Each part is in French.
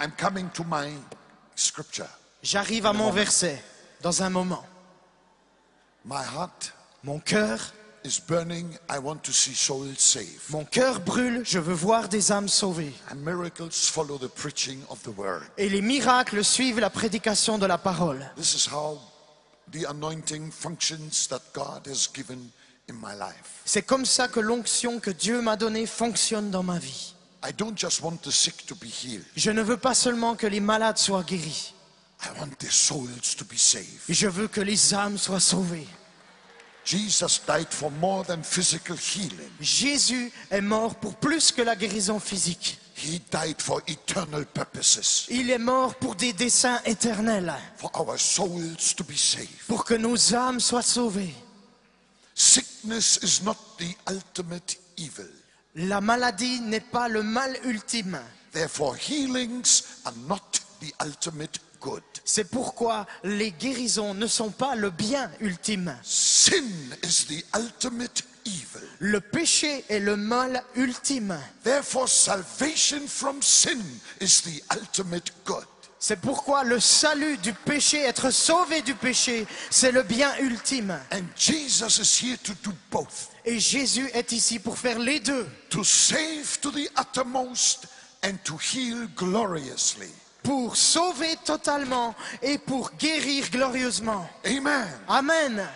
I'm coming to my scripture. J'arrive à mon verset dans un moment. My heart Mon cœur is burning. I want to see souls saved. Mon cœur brûle, je veux voir des âmes sauvées. And miracles follow the preaching of the word. Et les miracles suivent la prédication de la parole. This is how the anointing functions that God has given in my life. C'est comme ça que l'onction que Dieu m'a donnée fonctionne dans ma vie. I don't just want the sick to be healed. Je ne veux pas seulement que les malades soient guéris. I want their souls to be saved. Je veux que les âmes soient sauvées. Jesus died for more than physical healing. Jésus est mort pour plus que la guérison physique. He died for eternal purposes. Il est mort pour des desseins éternels, For our souls to be saved. pour que nos âmes soient sauvées. Sickness is not the ultimate evil. La maladie n'est pas le mal ultime. Therefore, healings are not the ultimate good. C'est pourquoi les guérisons ne sont pas le bien ultime. Sin is the ultimate evil. Le péché est le mal ultime. Therefore, salvation from sin is the ultimate good. C'est pourquoi le salut du péché, être sauvé du péché, c'est le bien ultime. And Jesus is here to do both. Et Jésus est ici pour faire les deux. To save to the uttermost and to heal gloriously. Pour sauver totalement et pour guérir glorieusement. Amen. Amen.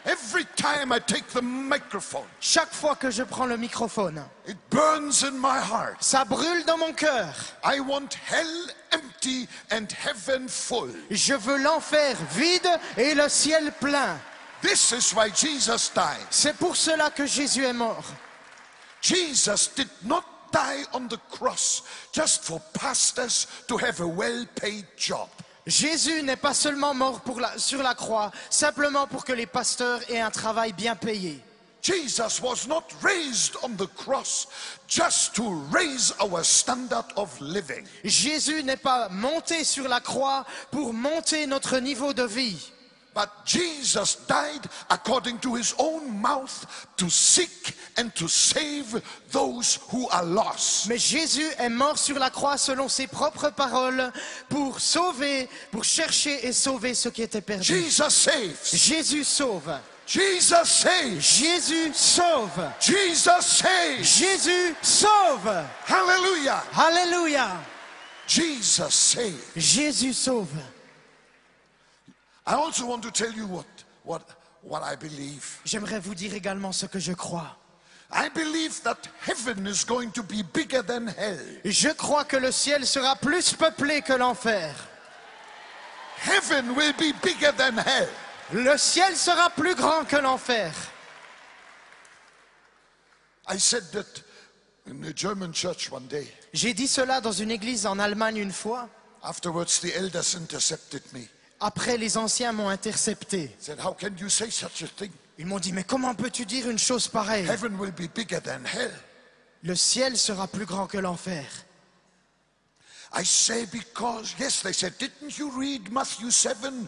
Every time I take the microphone, Chaque fois que je prends le microphone, it burns in my heart. ça brûle dans mon cœur. I want hell empty and heaven full. Je veux l'enfer vide et le ciel plein. This is why Jesus died. C'est pour cela que Jésus est mort. Jesus did not die on the cross just for pastors to have a well-paid job. Jésus n'est pas seulement mort sur la croix, simplement pour que les pasteurs aient un travail bien payé. Jesus was not raised on the cross just to raise our standard of living. Jésus n'est pas monté sur la croix pour monter notre niveau de vie. But Jesus died according to his own mouth to seek and to save those who are lost. Mais Jésus est mort sur la croix selon ses propres paroles pour sauver, pour chercher et sauver ceux qui étaient perdus. Jesus saves. Jésus sauve. Jesus saves. Jésus sauve. Jesus saves. Jésus sauve. Hallelujah. Alléluia. Jesus saves. Jésus sauve. I also want to tell you what I believe. J'aimerais vous dire également ce que je crois. I believe that heaven is going to be bigger than hell. Je crois que le ciel sera plus peuplé que l'enfer. Heaven will be bigger than hell. Le ciel sera plus grand que l'enfer. I said that in a German church one day. J'ai dit cela dans une église en Allemagne une fois. Afterwards, the elders intercepted me. Après, les anciens m'ont intercepté. Said, how can you say such a thing? Ils m'ont dit, mais comment peux-tu dire une chose pareille? Heaven will be bigger than hell. Le ciel sera plus grand que l'enfer. I say because, yes, they said, didn't you read Matthew 7?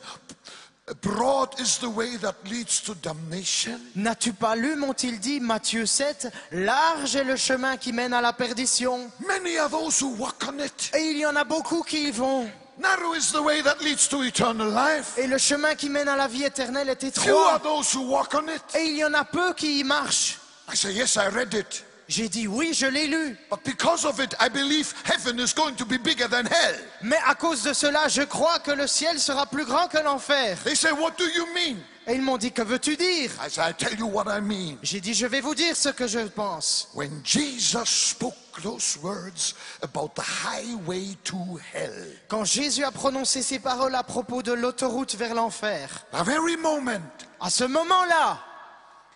Broad is the way that leads to damnation. N'as-tu pas lu, m'ont-ils dit, Matthieu 7, large est le chemin qui mène à la perdition. Many are those who walk on it. Et il y en a beaucoup qui y vont. Narrow is the way that leads to eternal life. Et le chemin qui mène à la vie éternelle est Few are étroit. those who walk on it. Et il y en a peu qui y marchent. I say, yes, I read it. J'ai dit, oui, je l'ai lu. But because of it, I believe heaven is going to be bigger than hell. Mais à cause de cela, je crois que le ciel sera plus grand que l'enfer. They say, what do you mean? Et ils m'ont dit, que veux-tu dire? I say, I tell you what I mean. J'ai dit, je vais vous dire ce que je pense. When Jesus spoke those words about the highway to hell, Quand Jésus a prononcé ces paroles à propos de l'autoroute vers l'enfer, the very moment à ce moment-là,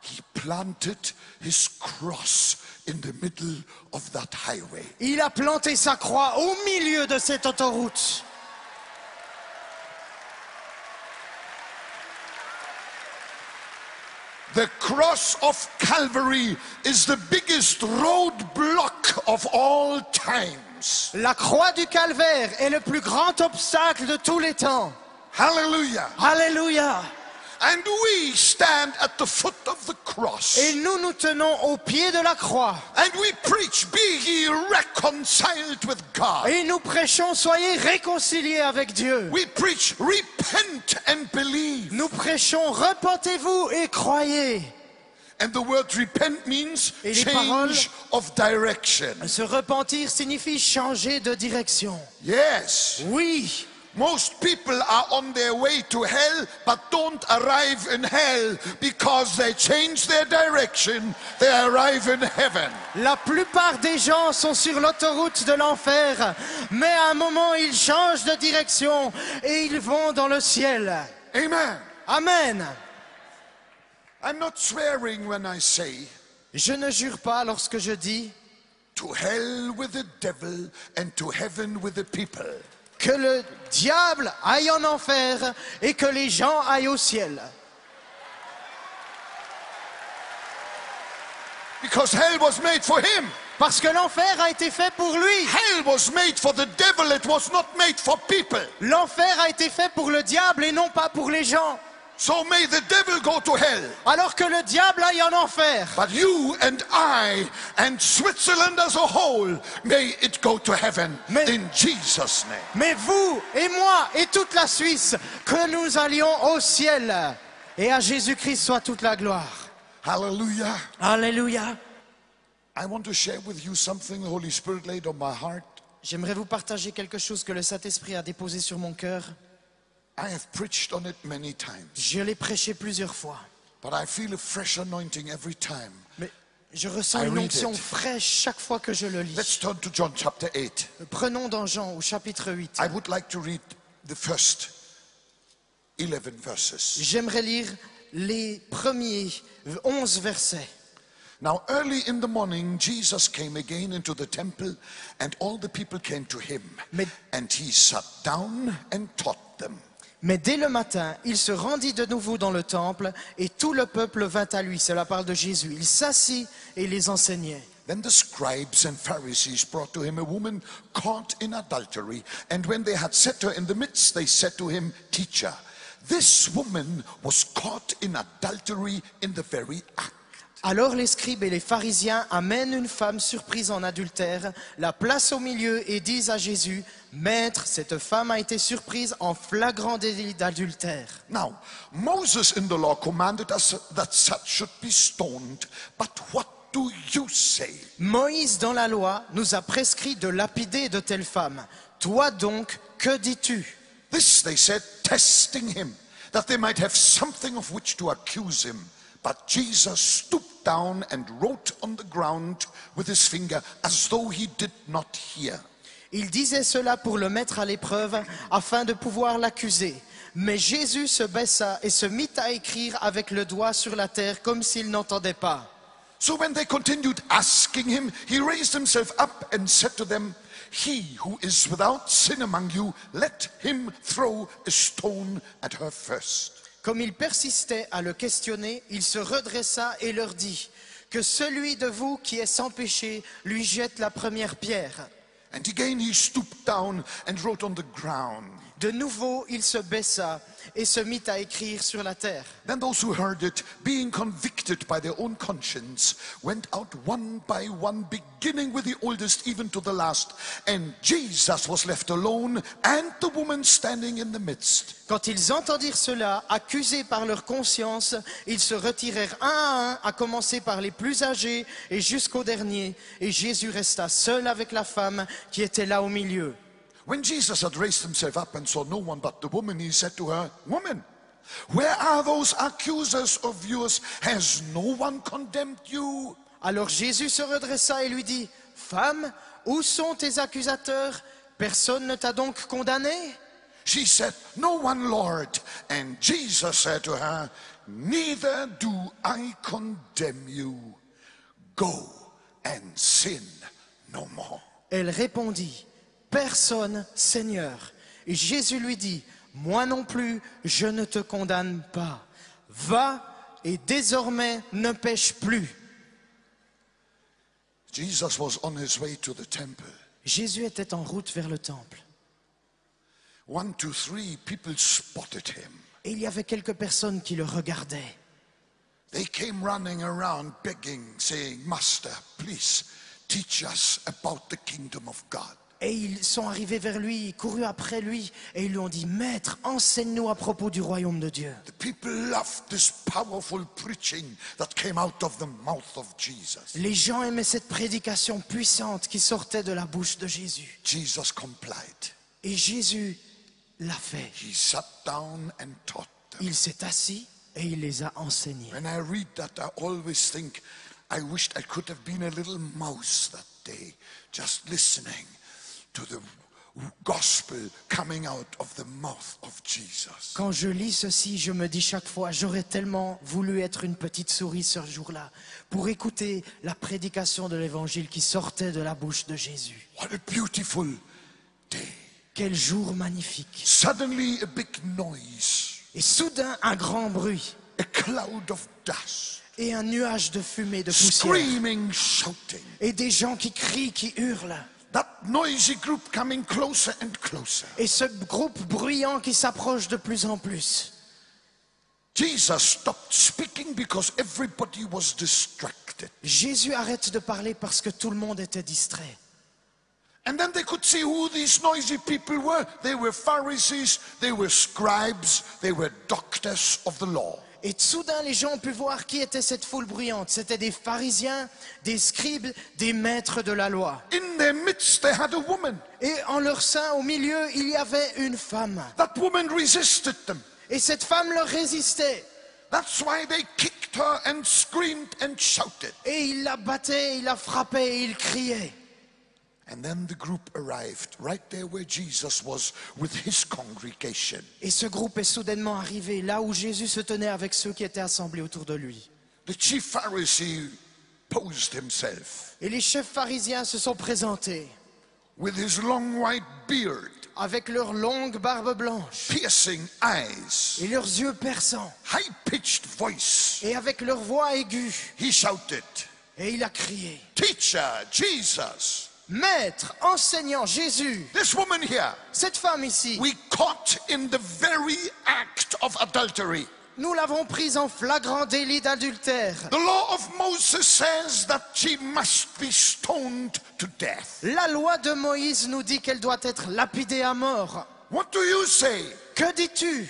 he planted his cross in the middle of that highway. il a planté sa croix au milieu de cette autoroute. The cross of Calvary is the biggest roadblock of all times. La croix du calvaire est le plus grand obstacle de tous les temps. Hallelujah. Alléluia. And we stand at the foot of the cross. Et nous nous tenons au pied de la croix. And we preach, be ye reconciled with God. Et nous prêchons, soyez réconciliés avec Dieu. We preach, repent and believe. Nous prêchons, repentez-vous et croyez. And the word repent means Et les change of direction. Se repentir signifie changer de direction. Yes. Oui. Most people are on their way to hell, but don't arrive in hell because they change their direction. They arrive in heaven. La plupart des gens sont sur l'autoroute de l'enfer, mais à un moment ils changent de direction et ils vont dans le ciel. Amen. Amen. I'm not swearing when I say, Je ne jure pas lorsque je dis to hell with the devil and to heaven with the people. que le diable aille en enfer et que les gens aillent au ciel. Because hell was made for him. Parce que l'enfer a été fait pour lui. Hell was made for the devil, it was not made for people. L'enfer a été fait pour le diable et non pas pour les gens. So may the devil go to hell. Alors que le diable aille en enfer. But you and I and Switzerland as a whole, may it go to heaven in Jesus' name. Mais vous et moi et toute la Suisse, que nous allions au ciel. Et à Jésus-Christ soit toute la gloire. Hallelujah. Alléluia. I want to share with you something the Holy Spirit laid on my heart. J'aimerais vous partager quelque chose que le Saint-Esprit a déposé sur mon cœur. I have preached on it many times, Je l'ai prêché plusieurs fois. but I feel a fresh anointing every time. Mais je ressens I une read onction it. fraîche chaque fois que je le lis. Let's turn to John chapter 8. Prenons dans Jean au chapitre 8. I would like to read the first 11 verses. J'aimerais lire les premiers 11 versets. Now, early in the morning, Jesus came again into the temple, and all the people came to him. Mais- And he sat down and taught them. Mais dès le matin, il se rendit de nouveau dans le temple et tout le peuple vint à lui. Cela parle de Jésus. Il s'assit et les enseignait. Then the scribes and Pharisees brought to him a woman caught in adultery. And when they had set her in the midst, they said to him, Teacher, this woman was caught in adultery in the very act. Alors les scribes et les pharisiens amènent une femme surprise en adultère, la placent au milieu et disent à Jésus, Maître, cette femme a été surprise en flagrant délit d'adultère. Now, Moses in the law commanded us that such should be stoned. But what do you say? Moïse dans la loi nous a prescrit de lapider de telles femmes. Toi donc, que dis-tu? This they said, testing him, that they might have something of which to accuse him. But Jesus stooped down and wrote on the ground with his finger as though he did not hear. Il disait cela pour le mettre à l'épreuve afin de pouvoir l'accuser. Mais Jésus se baissa et se mit à écrire avec le doigt sur la terre comme s'il n'entendait pas. So when they continued asking him, he raised himself up and said to them, He who is without sin among you, let him throw a stone at her first. Comme il persistait à le questionner, il se redressa et leur dit, que celui de vous qui est sans péché lui jette la première pierre. And again he stooped down and wrote on the ground. De nouveau, il se baissa et se mit à écrire sur la terre. Then those who heard it, being convicted by their own conscience, went out one by one, beginning with the oldest even to the last. And Jesus was left alone, and the woman standing in the midst. Quand ils entendirent cela, accusés par leur conscience, ils se retirèrent un, à commencer par les plus âgés et jusqu'au dernier. Et Jésus resta seul avec la femme qui était là au milieu. When Jesus had raised himself up and saw no one but the woman, he said to her, Woman, where are those accusers of yours? Has no one condemned you? Alors Jésus se redressa et lui dit, Femme, où sont tes accusateurs? Personne ne t'a donc condamné? She said, No one, Lord. And Jesus said to her, Neither do I condemn you. Go and sin no more. Elle répondit, Personne, Seigneur. Et Jésus lui dit, Moi non plus, je ne te condamne pas. Va et désormais ne pêche plus. Jesus was on his way to the temple. Jésus était en route vers le temple. 1, 2, 3, people spotted him. Et il y avait quelques personnes qui le regardaient. They came running around begging, saying, Master, please teach us about the kingdom of God. Et ils sont arrivés vers lui, courus après lui, et ils lui ont dit, Maître, enseigne-nous à propos du royaume de Dieu. The people loved this powerful preaching that came out of the mouth of Jesus. Les gens aimaient cette prédication puissante qui sortait de la bouche de Jésus. Jesus complied. Et Jésus l'a fait. He sat down and taught them. Il s'est assis et il les a enseignés. When I read that, I always think, I wished I could have been a little mouse that day, just listening to the gospel coming out of the mouth of Jesus. Quand je lis ceci, je me dis chaque fois, j'aurais tellement voulu être une petite souris ce jour-là pour écouter la prédication de l'évangile qui sortait de la bouche de Jésus. What a beautiful day. Quel jour magnifique. Suddenly a big noise, Et soudain, un grand bruit a cloud of dust, et un nuage de fumée, de poussière. screaming, shouting. Et des gens qui crient, qui hurlent. That noisy group coming closer and closer. Et ce groupe bruyant qui s'approche de plus en plus. Jesus stopped speaking because everybody was distracted. Jésus arrête de parler parce que tout le monde était distrait. And then they could see who these noisy people were. They were Pharisees, they were scribes, they were doctors of the law. Et soudain, les gens ont pu voir qui était cette foule bruyante. C'était des pharisiens, des scribes, des maîtres de la loi. In their midst, they had a woman. Et en leur sein, au milieu, il y avait une femme. That woman resisted them. Et cette femme leur résistait. That's why they kicked her and screamed and shouted. Et il la battait, il la frappait, et il criait. And then the group arrived right there where Jesus was with his congregation. Et ce groupe est soudainement arrivé là où Jésus se tenait avec ceux qui étaient assemblés autour de lui. The chief Pharisee posed himself Et les chefs pharisiens se sont présentés with his long white beard, avec leurs longues barbes blanches piercing eyes, et leurs yeux perçants high-pitched voice. et avec leur voix aiguë. He shouted, Et il a crié, Teacher, Jesus, Maître, enseignant, Jésus, this woman here, cette femme ici, we caught in the very act of adultery. nous l'avons prise en flagrant délit d'adultère. The law of Moses says that she must be stoned to death. La loi de Moïse nous dit qu'elle doit être lapidée à mort. What do you say? Que dis-tu?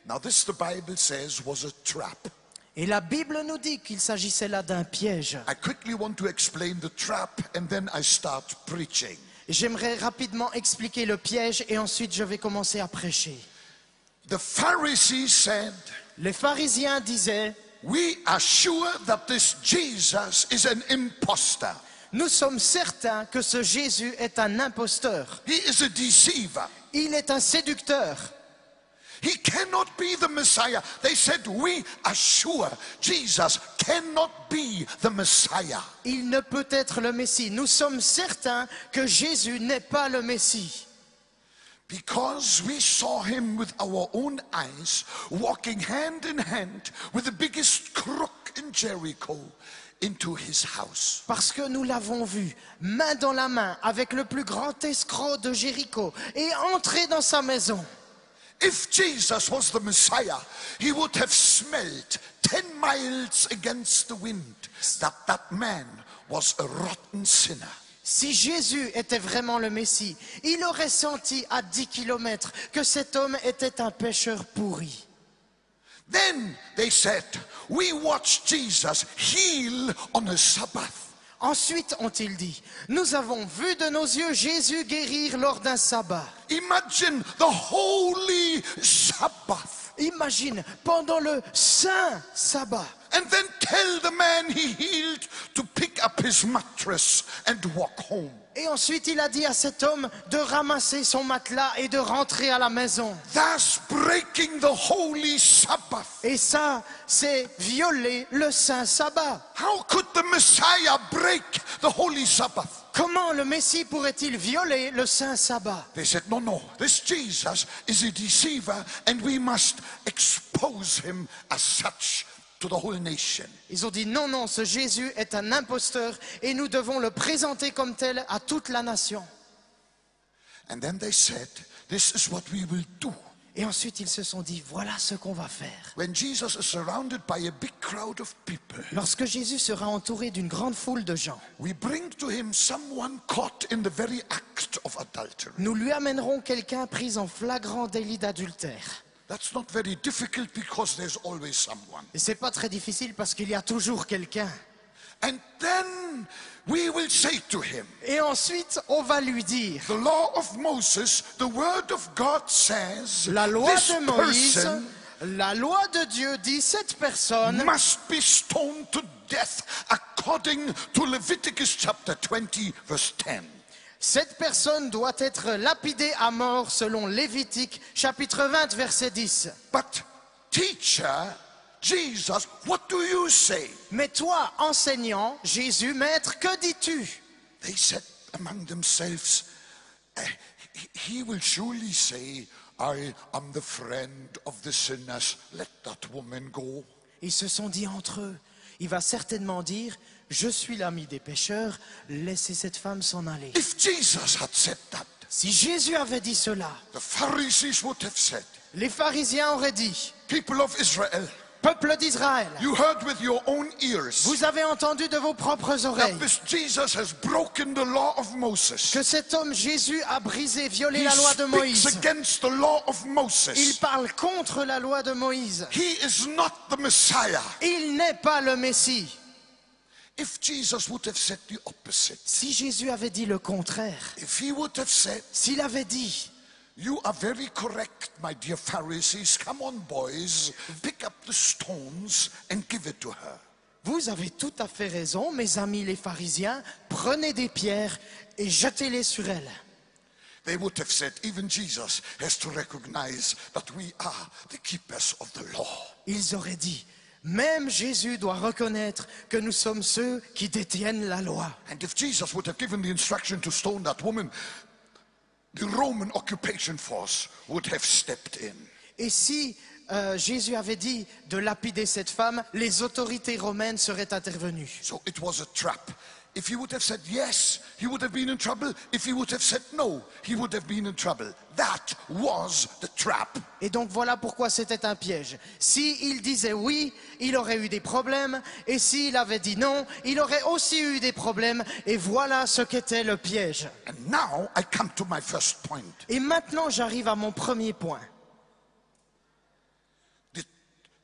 Now this, the Bible says, was a trap. Et la Bible nous dit qu'il s'agissait là d'un piège. I quickly want to explain the trap and then I start preaching. J'aimerais rapidement expliquer le piège et ensuite je vais commencer à prêcher. The Pharisees said, Les pharisiens disaient, we are sure that this Jesus is an imposter. nous sommes certains que ce Jésus est un imposteur. He is a deceiver. Il est un séducteur. He cannot be the Messiah. They said, we are sure Jesus cannot be the Messiah. Il ne peut être le Messie. Nous sommes certains que Jésus n'est pas le Messie. Because we saw him with our own eyes, walking hand in hand with the biggest crook in Jericho into his house. Parce que nous l'avons vu, main dans la main, avec le plus grand escroc de Jéricho, et entré dans sa maison. If Jesus was the Messiah, he would have smelled 10 miles against the wind that that man was a rotten sinner. Si Jésus était vraiment le Messie, il aurait senti à 10 kilomètres que cet homme était un pécheur pourri. Then they said, we watched Jesus heal on a Sabbath. Ensuite, ont-ils dit, nous avons vu de nos yeux Jésus guérir lors d'un sabbat. Imagine the holy Sabbath. Imagine, pendant le saint sabbat. And then tell the man he healed to pick up his mattress and walk home. Et ensuite, il a dit à cet homme de ramasser son matelas et de rentrer à la maison. Thus breaking the holy Sabbath. Et ça, c'est violer le saint sabbat. How could the Messiah break the holy Sabbath? Comment le Messie pourrait-il violer le saint sabbat? They said, no, no, this Jesus is a deceiver and we must expose him as such to the whole nation. Ils ont dit non, non, ce Jésus est un imposteur et nous devons le présenter comme tel à toute la nation. And then they said, this is what we will do. Et ensuite, ils se sont dit, voilà ce qu'on va faire. When Jesus is surrounded by a big crowd of people, Lorsque Jésus sera entouré d'une grande foule de gens, we bring to him someone caught in the very act of adultery. nous lui amènerons quelqu'un pris en flagrant délit d'adultère. That's not very difficult because there's always someone. Et c'est pas très difficile parce qu'il y a toujours quelqu'un. And then we will say to him, Et ensuite, on va lui dire, the law of Moses, the word of God says, la loi this de Moïse, person la loi de Dieu dit, cette personne must be stoned to death according to Leviticus chapter 20 verse 10. Cette personne doit être lapidée à mort selon Lévitique chapitre 20 verset 10. But teacher, Jesus, what do you say? Mais toi, enseignant, Jésus, maître, que dis-tu? They said among themselves, he will surely say, I am the friend of the sinners, let that woman go. Ils se sont dit entre eux, il va certainement dire, je suis l'ami des pécheurs, laissez cette femme s'en aller. If Jesus had said that, Si Jésus avait dit cela, the Pharisees would have said, les pharisiens auraient dit, people of Israel, peuple d'Israël, you heard with your own ears vous avez entendu de vos propres oreilles that this Jesus has broken the law of Moses. que cet homme Jésus a brisé, violé He la loi de speaks Moïse. against the law of Il Moses. parle contre la loi de Moïse. He is not the Messiah. Il n'est pas le Messie. If Jesus would have said the opposite, Si Jésus avait dit le contraire, if he would have said, s'il avait dit, you are very correct, my dear Pharisees, come on boys, pick up the stones and give it to her. vous avez tout à fait raison, mes amis les pharisiens, prenez des pierres et jetez-les sur elle. They would have said, even Jesus has to recognize that we are the keepers of the law. Ils auraient dit, même Jésus doit reconnaître que nous sommes ceux qui détiennent la loi. And if Jesus would have given the instruction to stone that woman, the Roman occupation force would have stepped in. Et si Jésus avait dit de lapider cette femme, les autorités romaines seraient intervenues. So it was a trap. If he would have said yes, he would have been in trouble. If he would have said no, he would have been in trouble. That was the trap. Et donc voilà pourquoi c'était un piège. S'il disait oui, il aurait eu des problèmes. Et s'il avait dit non, il aurait aussi eu des problèmes. Et voilà ce qu'était le piège. And now I come to my first point. Et maintenant j'arrive à mon premier point.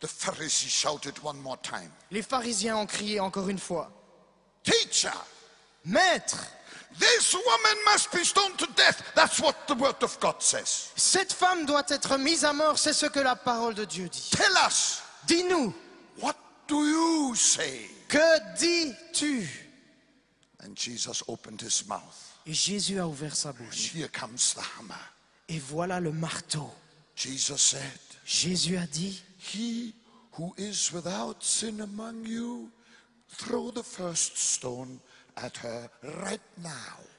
The Pharisee shouted one more time, Les pharisiens ont crié encore une fois, teacher, Maître, this woman must be stoned to death. That's what the word of God says. cette femme doit être mise à mort, c'est ce que la parole de Dieu dit. Tell us, Dis-nous, what do you say? que dis-tu? And Jesus opened his mouth. Et Jésus a ouvert sa And bouche. here comes the hammer. Et voilà le marteau. Jesus said, Jésus a dit, he who is without sin among you, throw the first stone at her right now.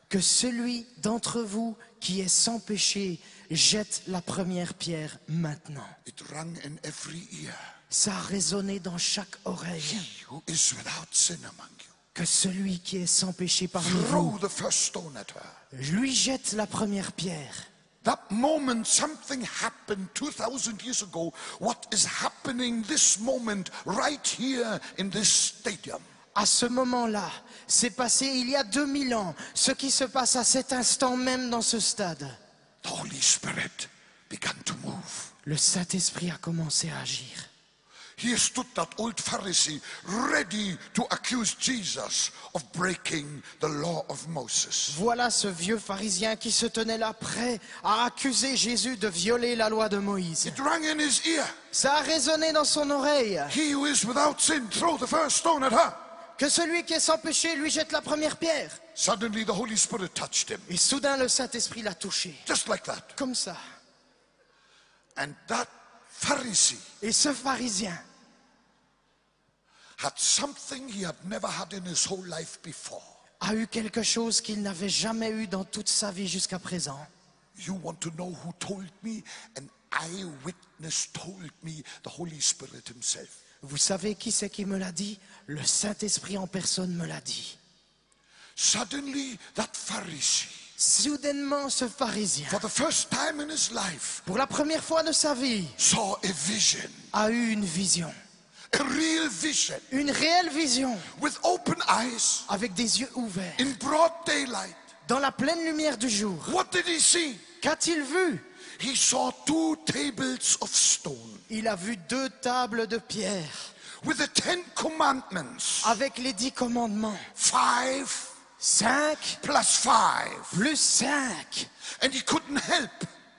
que celui d'entre vous qui est sans péché jette la première pierre maintenant. It rang in every ear. Ça a résonné dans chaque oreille. He who is without sin among you, Que celui qui est sans péché parmi throw vous the first stone at her. lui jette la première pierre. That moment, something happened 2,000 years ago. What is happening this moment right here in this stadium? À ce moment-là, c'est passé il y a 2000 ans, ce qui se passe à cet instant même dans ce stade. The Holy Spirit began to move. Le Saint-Esprit a commencé à agir. Here stood that old Pharisee ready to accuse Jesus of breaking the law of Moses. Voilà ce vieux pharisien qui se tenait là prêt à accuser Jésus de violer la loi de Moïse. It rang in his ear. Ça a résonné dans son oreille. He who is without sin, throw the first stone at her. Que celui qui est sans péché lui jette la première pierre. Suddenly the Holy Spirit touched him. Et soudain le Saint-Esprit l'a touché. Just like that. Comme ça. And that Pharisee Et ce pharisien had something he had never had in his whole life before. a eu quelque chose qu'il n'avait jamais eu dans toute sa vie jusqu'à présent. You want to know who told me? An eyewitness told me, the Holy Spirit himself. Vous savez qui c'est qui me l'a dit? Le Saint-Esprit en personne me l'a dit. Suddenly, that Pharisee Soudainement, ce pharisien, for the first time in his life, pour la première fois de sa vie, saw a vision, a eu une vision. a real vision, Une réelle vision, with open eyes, avec des yeux ouverts, in broad daylight. dans la pleine lumière du jour. What did he see? Qu'a-t-il vu? He saw 2 tables of stone Il a vu 2 tables de pierre with the 10 commandments. avec les 10 commandements. 5 5 plus 5. plus 5. And he couldn't help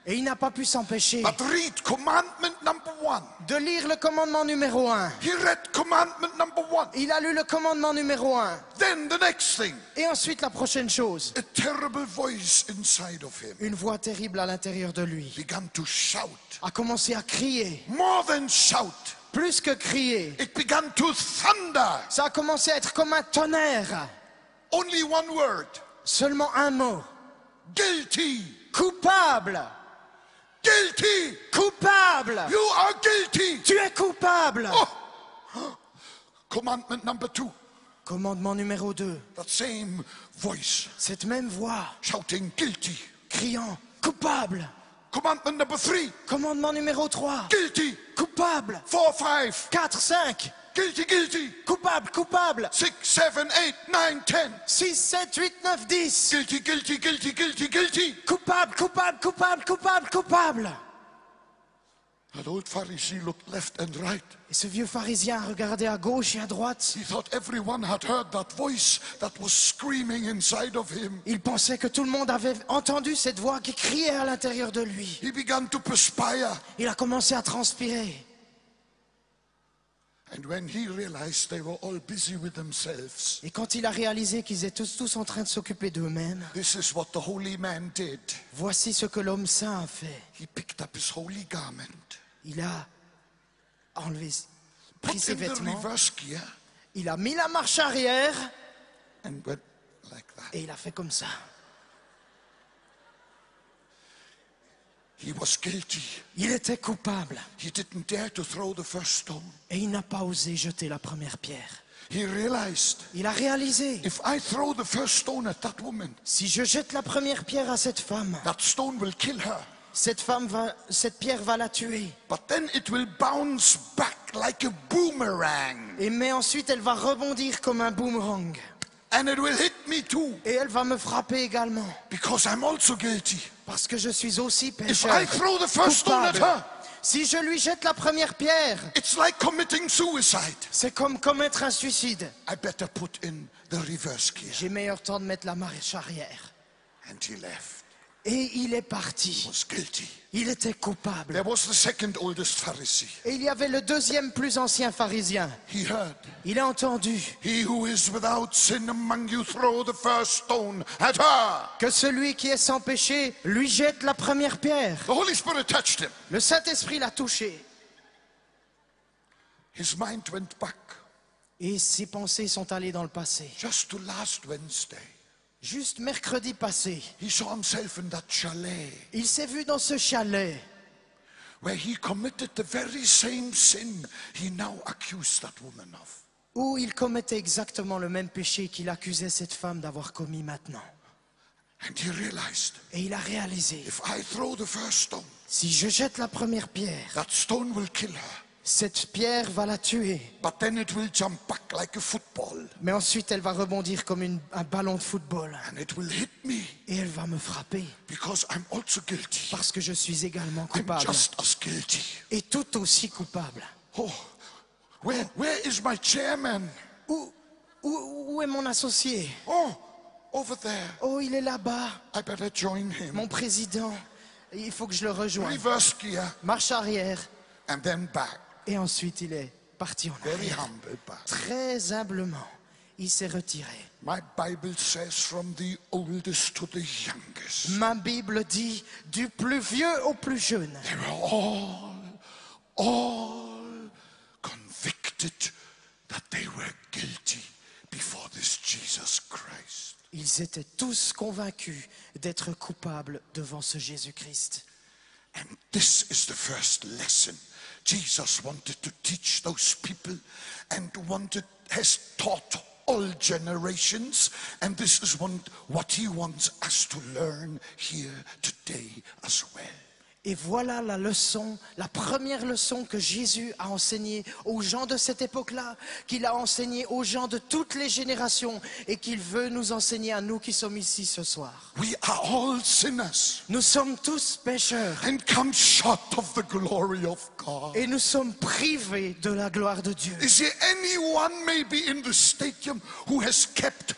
Et il n'a pas pu s'empêcher but read commandment number 1. de lire le commandement numéro 1. He read commandment number 1. Il a lu le commandement numéro 1. Then the next thing, Et ensuite la prochaine chose. a terrible voice inside of him Une voix terrible à l'intérieur de lui began to shout. a commencé à crier. More than shout, Plus que crier. it began to thunder. Ça a commencé à être comme un tonnerre. Only one word. Seulement un mot. Guilty. Coupable. Guilty. Coupable. You are guilty. Tu es coupable. Oh. Commandment number 2. Commandement numéro 2. That same voice Cette même voix shouting guilty. criant coupable. Commandment number 3. Commandement numéro 3. Guilty. Coupable. 4, 5. 4, 5. Guilty, guilty. Coupable, coupable. 6, 7, 8, 9, 10. 6, 7, 8, 9, 10. Guilty, guilty, guilty, guilty, guilty. Coupable, coupable, coupable, coupable, coupable. That old Pharisee looked left and right. Et ce vieux pharisien a regardé à gauche et à droite. He thought everyone had heard that voice that was screaming inside of him. Il pensait que tout le monde avait entendu cette voix qui criait à l'intérieur de lui. He began to perspire. Il a commencé à transpirer. And when he realized they were all busy with themselves, Et quand il a réalisé qu'ils étaient tous en train de s'occuper d'eux-mêmes, this is what the holy man did. voici ce que l'homme saint a fait. He picked up his holy garment, Il a enlevé, pris put ses in the vêtements, reverse gear, il a mis la marche arrière and went like that. et il a fait comme ça. He was guilty. Il était coupable He didn't dare to throw the first stone. et il n'a pas osé jeter la première pierre. He realized, Il a réalisé, if I throw the first stone at that woman, si je jette la première pierre à cette femme, that stone will kill her. cette pierre va la tuer. But then it will bounce back like a boomerang. Mais ensuite, elle va rebondir comme un boomerang. And it will hit me too, Et elle va me frapper également. because I'm also guilty. Parce que je suis aussi If pécheur. I throw the first stone at Coupable. her, Si je lui jette la première pierre, it's like committing suicide. c'est comme commettre un suicide. I better put in the reverse gear. J'ai meilleur temps de mettre la marche arrière. And he left. Et il est He parti. was guilty. Il était coupable. There was the second oldest Pharisee. Et il y avait le deuxième plus ancien pharisien. He heard, Il a entendu he who is without sin among you, throw the first stone at her. que celui qui est sans péché lui jette la première pierre. The Holy Spirit touched him. Le Saint-Esprit l'a touché. His mind went back Et ses pensées sont allées dans le passé. just to last Wednesday. Juste mercredi passé, He saw himself in that chalet il s'est vu dans ce chalet where he committed the very same sin he now accused that woman of. où il commettait exactement le même péché qu'il accusait cette femme d'avoir commis maintenant. And he realized, Et il a réalisé, if I throw the first stone, si je jette la première pierre, that stone will kill her. cette pierre va la tuer. But then it will jump back like a football. Mais ensuite, elle va rebondir comme un ballon de football. And it will hit me Et elle va me frapper. because I'm also guilty. Parce que je suis également I'm coupable. just as guilty. Et tout aussi coupable. Oh, where is my chairman? Où est mon associé? Oh, over there. Oh, il est là-bas. I better join him. Mon président. Il faut que je le rejoigne. Reverse gear Marche arrière. and then back. Et ensuite, il est parti en Very arrière. humble back. Très humblement, il s'est retiré. My Bible says from the oldest to the youngest. Ma Bible dit du plus vieux au plus jeune. They were all convicted that they were guilty before this Jesus Christ. Ils étaient tous convaincus d'être coupables devant ce Jésus-Christ. And this is the first lesson Jesus wanted to teach those people and has taught all generations. And this is what he wants us to learn here today as well. Et voilà la leçon, la première leçon que Jésus a enseignée aux gens de cette époque-là, qu'il a enseignée aux gens de toutes les générations et qu'il veut nous enseigner à nous qui sommes ici ce soir. We are all sinners Nous sommes tous pécheurs and come short of the glory of God. et nous sommes privés de la gloire de Dieu. Is there anyone maybe in the stadium who has kept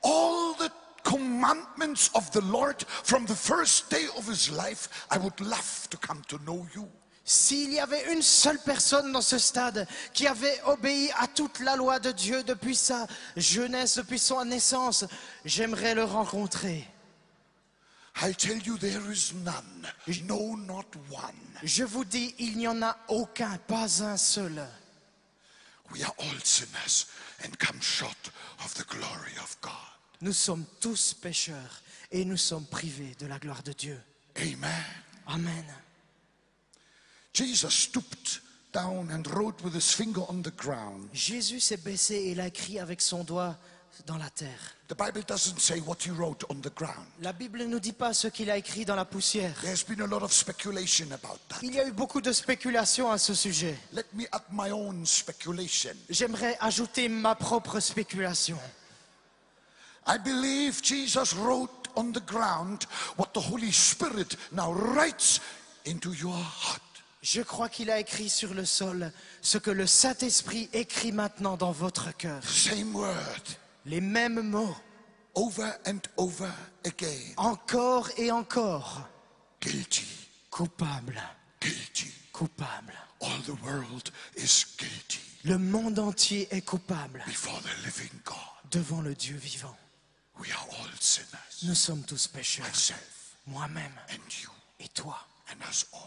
all the commandments of the Lord from the first day of his life? I would love to come to know you. S'il y avait une seule personne dans ce stade qui avait obéi à toute la loi de Dieu depuis sa jeunesse, depuis son naissance, j'aimerais le rencontrer. I tell you, there is none. No, not one. Je vous dis, il n'y en a aucun, pas un seul. We are all sinners and come short of the glory of God. Nous sommes tous pécheurs et nous sommes privés de la gloire de Dieu. Amen. Amen. Jesus stooped down and wrote with his finger on the ground. Jésus s'est baissé et il a écrit avec son doigt dans la terre. The Bible doesn't say what he wrote on the ground. La Bible ne nous dit pas ce qu'il a écrit dans la poussière. There's been a lot of speculation about that. Il y a eu beaucoup de spéculations à ce sujet. Let me add my own speculation. J'aimerais ajouter ma propre spéculation. I believe Jesus wrote on the ground what the Holy Spirit now writes into your heart. Je crois qu'il a écrit sur le sol ce que le Saint-Esprit écrit maintenant dans votre cœur. Same word, Les mêmes mots, over and over again. encore et encore. Guilty, Coupable, guilty. coupable. All the world is guilty Le monde entier est coupable before the living God. devant le Dieu vivant. We are all sinners. Nous sommes tous pécheurs. Myself Moi-même and you et toi and us all.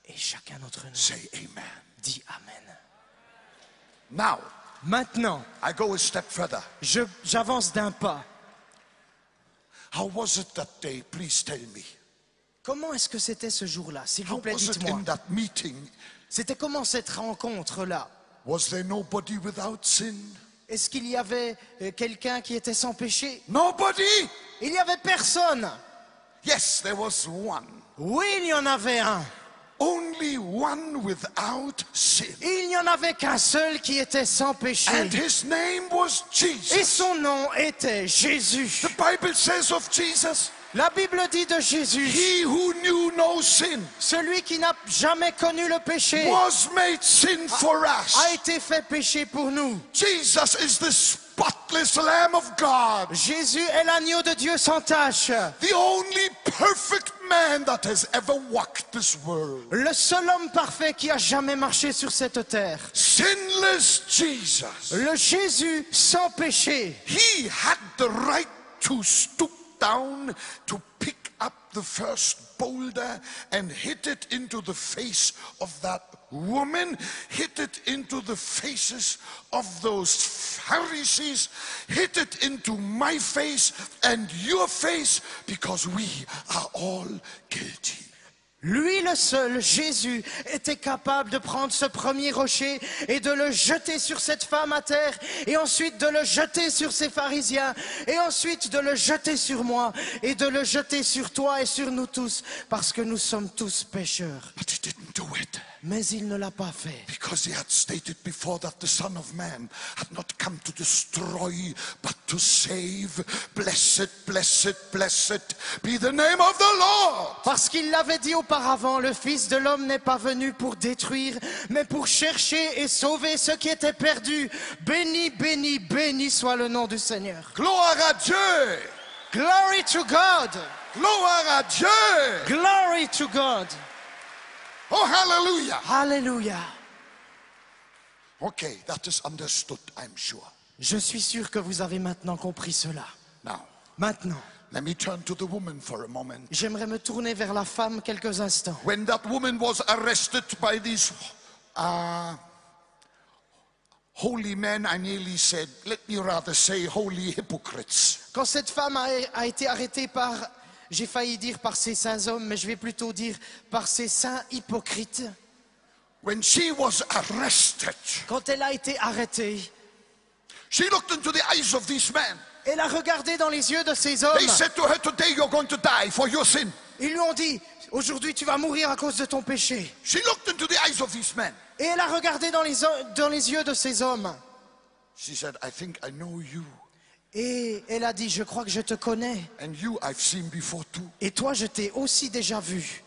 et chacun d'entre nous. Say amen. Dis Amen. Now, Maintenant, I go a step further. j'avance d'un pas. How was it that day? Please tell me. Comment est-ce que c'était ce jour-là? S'il How vous plaît, was it dites-moi. in that meeting? C'était comment cette rencontre-là? Was there nobody without sin? Est-ce qu'il y avait quelqu'un qui était sans péché? Nobody? Il n'y avait personne. Yes, there was one. Oui, il y en avait un. Only one without sin. Il n'y en avait qu'un seul qui était sans péché. And his name was Et Jesus. son nom était Jésus. The Bible says of Jesus, La Bible dit de Jésus, he who knew no sin celui qui n'a jamais connu le péché was made sin for us. a été fait péché pour nous. Jesus is the spotless Lamb of God, Jésus est l'agneau de Dieu sans tache. the only perfect man that has ever walked this world. Le seul homme parfait qui a jamais marché sur cette terre. Sinless Jesus. Le Jésus sans péché. He had the right to stoop down to pick up the first boulder and hit it into the face of that woman, hit it into the faces of those Pharisees, hit it into my face and your face, because we are all guilty. Lui, le seul, Jésus, était capable de prendre ce premier rocher et de le jeter sur cette femme à terre, et ensuite de le jeter sur ces pharisiens, et ensuite de le jeter sur moi, et de le jeter sur toi et sur nous tous, parce que nous sommes tous pécheurs. But he didn't do it, Mais il ne l'a pas fait. because he had stated before that the Son of Man had not come to destroy, but to save. Blessed, blessed, blessed be the name of the Lord. Parce qu'il l'avait dit auparavant, le Fils de l'homme n'est pas venu pour détruire, mais pour chercher et sauver ceux qui étaient perdus. Béni, béni, béni soit le nom du Seigneur. Gloire à Dieu. Glory to God! Gloire à Dieu. Glory to God! Oh, hallelujah. Alléluia! Okay, that is understood, I'm sure. Je suis sûr que vous avez maintenant compris cela. Now, Maintenant, let me turn to the woman for a moment. j'aimerais me tourner vers la femme quelques instants. When that woman was arrested by these holy men, I nearly said, let me rather say holy hypocrites. Quand cette femme a été arrêtée par, j'ai failli dire par ces saints hommes, mais je vais plutôt dire par ces saints hypocrites. When she was arrested, Quand elle a été arrêtée, She looked into the eyes of these men. Elle a regardé dans les yeux de ces hommes. They said to her, today you're going to die for your sin. Ils lui ont dit, aujourd'hui tu vas mourir à cause de ton péché. She looked into the eyes of these men. Et elle a regardé dans les yeux de ces hommes. She said, I think I know you. Et elle a dit, je crois que je te connais. And you I've seen before too. Et toi, je t'ai aussi déjà vu.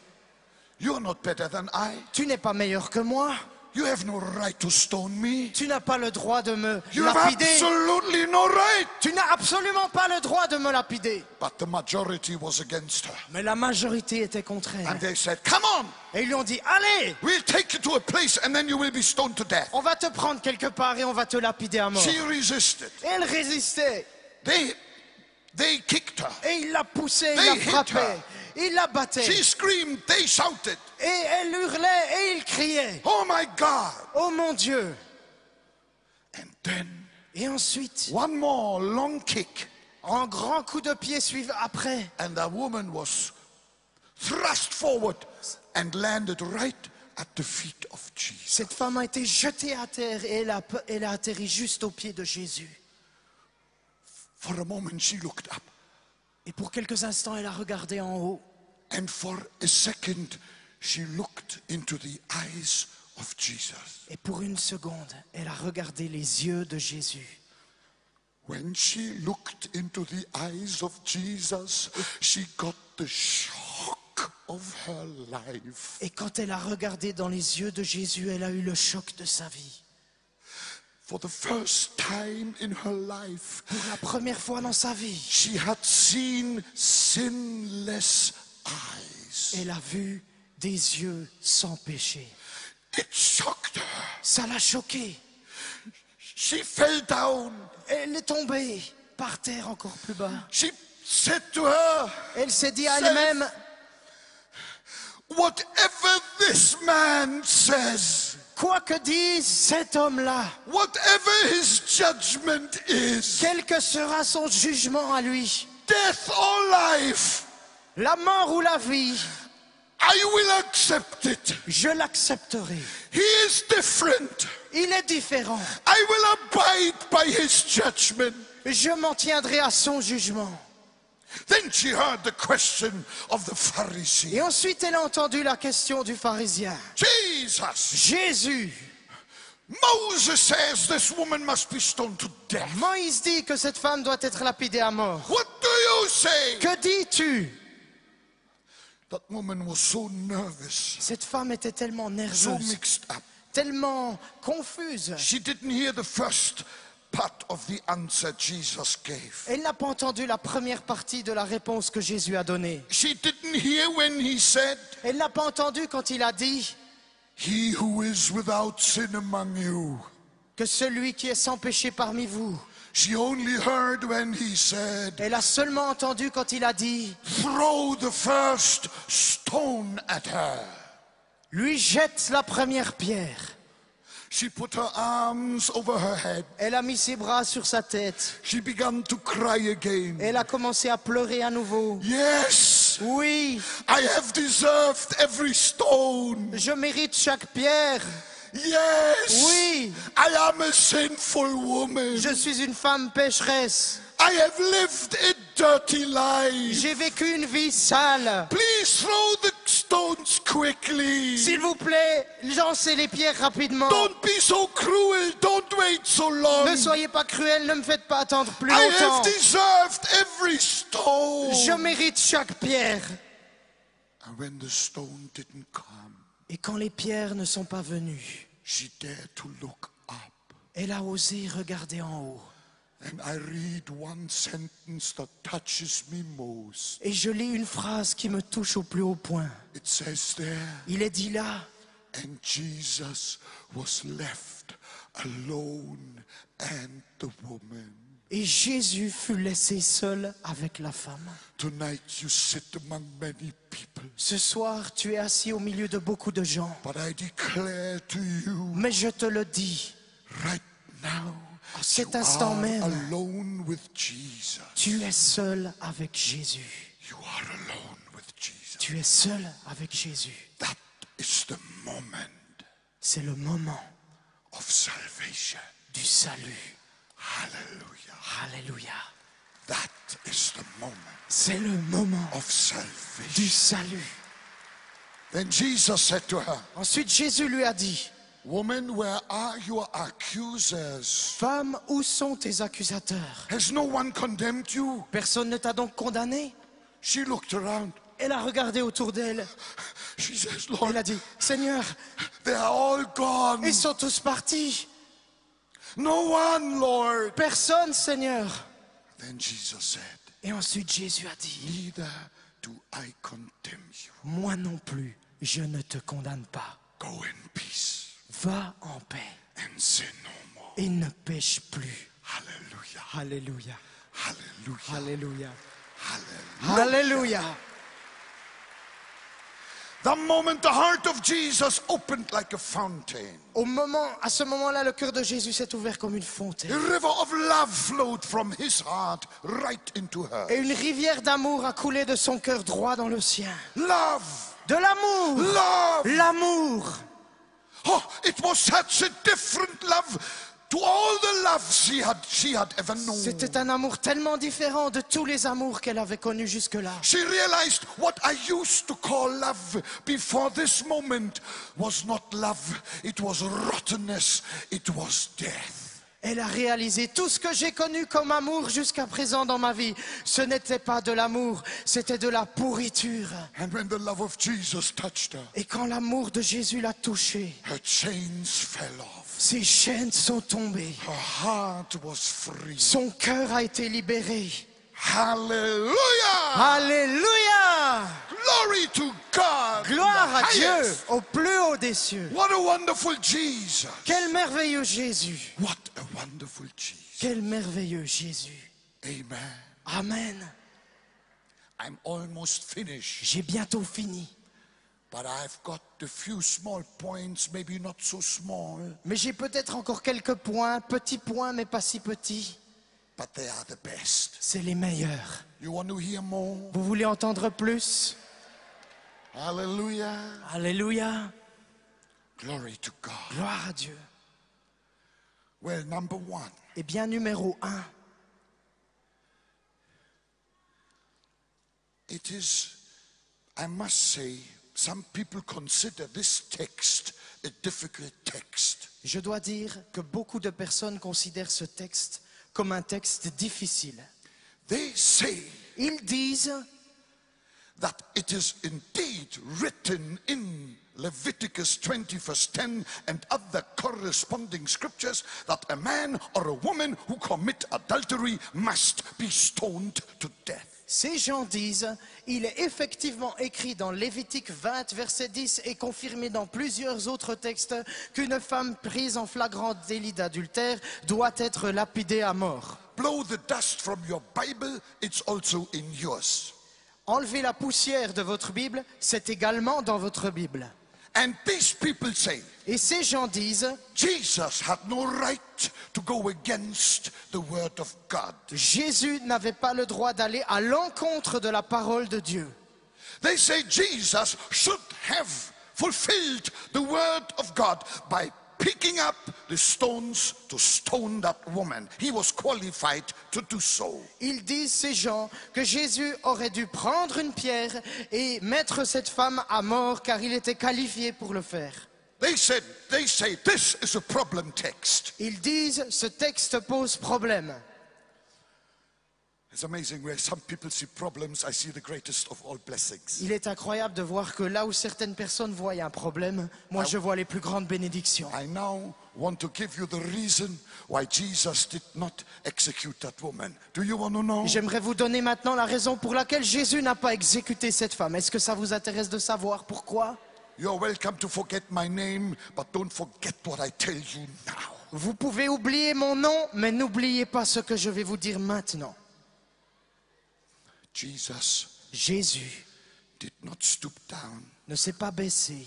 You're not better than I. Tu n'es pas meilleur que moi. You have no right to stone me. Tu n'as pas le droit de me You have lapider. absolutely no right. Tu n'as absolument pas le droit de me lapider. But the majority was against her. Mais la majorité était contre And elle. they said, come on, Et ils lui ont dit, allez, we'll take you to a place and then you will be stoned to death. on va te prendre quelque part et on va te lapider à mort. She resisted. Et elle résistait. They kicked her. Et il la poussait, il They la hit frappait, her. il la battait. She screamed, they shouted, Et elle hurlait et il criait. oh my God. Oh mon Dieu. And then Et ensuite, one more long kick un grand coup de pied suivant après. and the woman was thrust forward and landed right at the feet of Jesus. Cette femme a été jetée à terre et elle a atterri juste aux pieds de Jésus. For a moment she looked up Et pour quelques instants, elle a regardé en haut. and for a second she looked into the eyes of Jesus. Et pour une seconde, elle a regardé les yeux de Jésus. When she looked into the eyes of Jesus, she got the shock of her life. Et quand elle a regardé dans les yeux de Jésus, elle a eu le choc de sa vie. For the first time in her life, Pour la première fois dans sa vie, she had seen sinless eyes. elle a vu des yeux sans péché. It shocked her. Ça l'a choquée. She fell down. Elle est tombée par terre encore plus bas. She said to her, Elle s'est dit à elle-même, whatever this man says, quoi que dise cet homme-là, whatever his judgment is, quel que sera son jugement à lui, death or life, la mort ou la vie, I will accept it. je l'accepterai. He is different. Il est différent. I will abide by his judgment. Je m'en tiendrai à son jugement. Then she heard the question of the Pharisee. Et ensuite, elle a entendu la question du pharisien. Jesus, Jésus, Moses says this woman must be stoned to death. Moïse dit que cette femme doit être lapidée à mort. What do you say? Que dis-tu? That woman was so nervous, Cette femme était tellement so nerveuse, mixed up. tellement confuse. She didn't hear the first part of the answer Jesus gave. Elle n'a pas entendu la première partie de la réponse que Jésus a donnée. She didn't hear when he said, Elle n'a pas entendu quand il a dit he who is without sin among you. que celui qui est sans péché parmi vous. She only heard when he said, Elle a seulement entendu quand il a dit throw the first stone at her. lui jette la première pierre. She put her arms over her head. Elle a mis ses bras sur sa tête. She began to cry again. Elle a commencé à pleurer à nouveau. Yes, Oui, I have deserved every stone. je mérite chaque pierre. Yes, Oui, I am a sinful woman. je suis une femme pécheresse. I have lived a dirty life. J'ai vécu une vie sale. Please throw the stones quickly. S'il vous plaît, lancez les pierres rapidement. Don't be so cruel. Don't wait so long. Ne soyez pas cruels, ne me faites pas attendre plus I have longtemps. deserved every stone. Je mérite chaque pierre. And when the stone didn't come, Et quand les pierres ne sont pas venues, she dared to look up. elle a osé regarder en haut. And I read one sentence that touches me most. Et je lis une phrase qui me touche au plus haut point. It says there, Il est dit là, and Jesus was left alone and the woman. et Jésus fut laissé seul avec la femme. Tonight you sit among many people, Ce soir, tu es assis au milieu de beaucoup de gens. but I declare to you Mais je te le dis, right now, à cet you instant are même, alone with Jesus. tu es seul avec Jésus. You are alone with Jesus. Tu es seul avec Jésus. That is the moment C'est le moment of salvation. du salut. Hallelujah. Alléluia. That is the moment C'est le moment of du salvation. salut. Then Jesus said to her, Ensuite, Jésus lui a dit, Woman, where are your accusers? femme, où sont tes accusateurs? Has no one condemned you? Personne ne t'a donc condamné? She looked around. Elle a regardé autour d'elle. She says, Elle Lord, a dit, Seigneur, they are all gone. ils sont tous partis. No one, Lord. Personne, Seigneur. Then Jesus said, Et ensuite, Jésus a dit, Neither do I condemn you. moi non plus, je ne te condamne pas. Go in peace Va en paix and sin no more. et ne pêche plus. Hallelujah. Alléluia. Hallelujah. Alléluia. Hallelujah. Alléluia. The moment the heart of Jesus opened like a fountain, À ce moment-là, le cœur de Jésus s'est ouvert comme une fontaine. a river of love flowed from his heart right into her. Et une rivière d'amour a coulé de son cœur droit dans le sien. Love. De l'amour. Love. L'amour. Oh, it was such a different love to all the love she had ever known. C'était un amour tellement différent de tous les amours qu'elle avait connus jusque-là. She realized what I used to call love before this moment was not love. It was rottenness. It was death. Elle a réalisé tout ce que j'ai connu comme amour jusqu'à présent dans ma vie. Ce n'était pas de l'amour, c'était de la pourriture. And when the love of Jesus touched her, Et quand l'amour de Jésus l'a touchée, her chains fell off. ses chaînes sont tombées. Her heart was free. Son cœur a été libéré. Hallelujah! Alléluia! Glory to God! Gloire à in the Dieu highest. au plus haut des cieux. What a wonderful Jesus! Quel merveilleux Jésus! What a wonderful Jesus! Quel merveilleux Jésus! Amen. Amen. I'm almost finished, J'ai bientôt fini. but I've got a few small points, maybe not so small, Mais j'ai peut-être encore quelques points, petits points mais pas si petits. but they are the best. C'est les meilleurs. You want to hear more? Vous voulez entendre plus? Hallelujah! Alléluia. Glory to God. Gloire à Dieu. Well, number one, Eh bien, numéro 1, it is, I must say, some people consider this text a difficult text. je dois dire que beaucoup de personnes considèrent ce texte comme un texte difficile. They say Ils disent that it is indeed written in Leviticus 20 verse 10 and other corresponding scriptures that a man or a woman who commit adultery must be stoned to death. Ces gens disent, il est effectivement écrit dans Lévitique 20, verset 10 et confirmé dans plusieurs autres textes qu'une femme prise en flagrant délit d'adultère doit être lapidée à mort. Blow the dust from your Bible, it's also in yours. Enlevez la poussière de votre Bible, c'est également dans votre Bible. And these people say, Et ces gens disent, Jesus had no right to go against the word of God. Jésus n'avait pas le droit d'aller à l'encontre de la parole de Dieu. They say Jesus should have fulfilled the word of God by picking up the stones to stone that woman. He was qualified to do so. Ils disent, ces gens, que Jésus aurait dû prendre une pierre et mettre cette femme à mort car il était qualifié pour le faire. They say this is a problem text. Ils disent, ce texte pose problème. It's amazing where some people see problems, I see the greatest of all blessings. Il est incroyable de voir que là où certaines personnes voient un problème, moi je vois les plus grandes bénédictions. I now want to give you the reason why Jesus did not execute that woman. Do you want to know? J'aimerais vous donner maintenant la raison pour laquelle Jésus n'a pas exécuté cette femme. Est-ce que ça vous intéresse de savoir pourquoi? You're welcome to forget my name, but don't forget what I tell you now. Vous pouvez oublier mon nom, mais n'oubliez pas ce que je vais vous dire maintenant. Jésus did not stoop down ne s'est pas baissé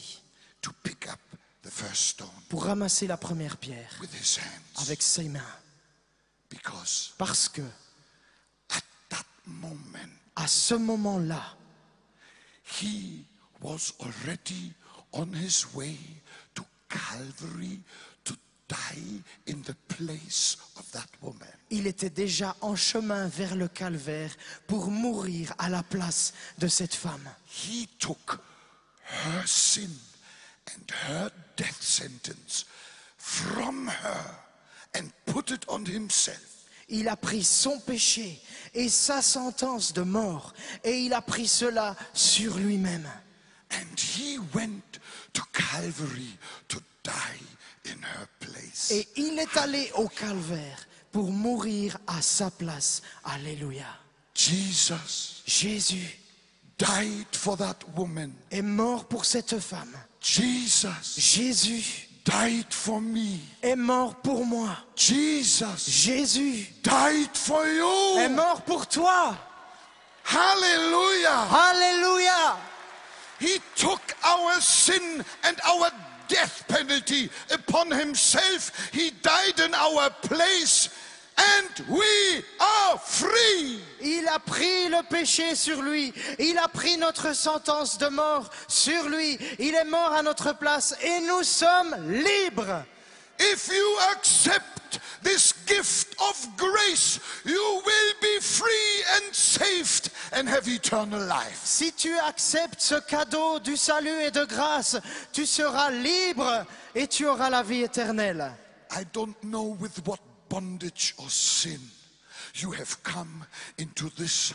to pick up the first stone pour ramasser la première pierre with his hands, avec ses mains. because Parce que, at that moment à ce moment-là, he was already on his way to Calvary to die in the place of that woman. Il était déjà en chemin vers le calvaire pour mourir à la place de cette femme. He took her sin and her death sentence from her and put it on himself. Il a pris son péché et sa sentence de mort et il a pris cela sur lui-même. And he went to Calvary to die in her place. Et il est allé au calvaire pour mourir à sa place. Alléluia. Jesus Jésus died for that woman. est mort pour cette femme. Jesus Jésus died for me. est mort pour moi. Jesus Jésus died for est you. mort pour toi. Hallelujah. Alléluia. He took our sin and our death penalty upon himself. He died in our place and we are free. Il a pris le péché sur lui. Il a pris notre sentence de mort sur lui. Il est mort à notre place et nous sommes libres. If you accept this gift of grace, you will be free and saved and have eternal life. Si tu acceptes ce cadeau du salut et de grâce, tu seras libre et tu auras la vie éternelle. I don't know with what bondage or sin you have come into this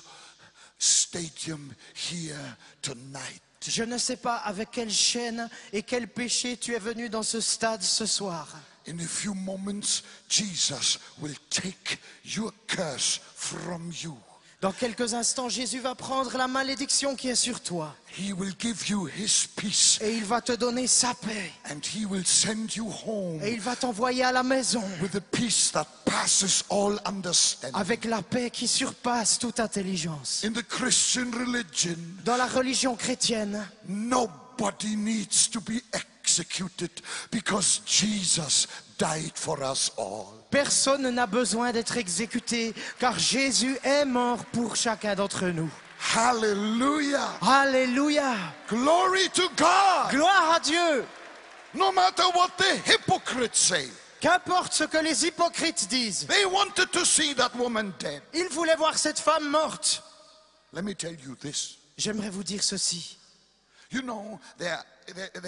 stadium here tonight. Je ne sais pas avec quelle chaîne et quel péché tu es venu dans ce stade ce soir. In a few moments, Jesus will take your curse from you. Dans quelques instants, Jésus va prendre la malédiction qui est sur toi He will give you his peace et il va te donner sa paix and he will send you home et il va t'envoyer à la maison with a peace that passes all understanding. avec la paix qui surpasse toute intelligence. In the Christian religion, Dans la religion chrétienne, nobody needs to be executed because Jesus died for us all. personne n'a besoin d'être exécuté car Jésus est mort pour chacun d'entre nous. Hallelujah. Alléluia! Glory to God. Gloire à Dieu! No matter what the hypocrites say. Qu'importe ce que les hypocrites disent, They wanted to see that woman dead. ils voulaient voir cette femme morte. Let me tell you this. J'aimerais vous dire ceci. You know, there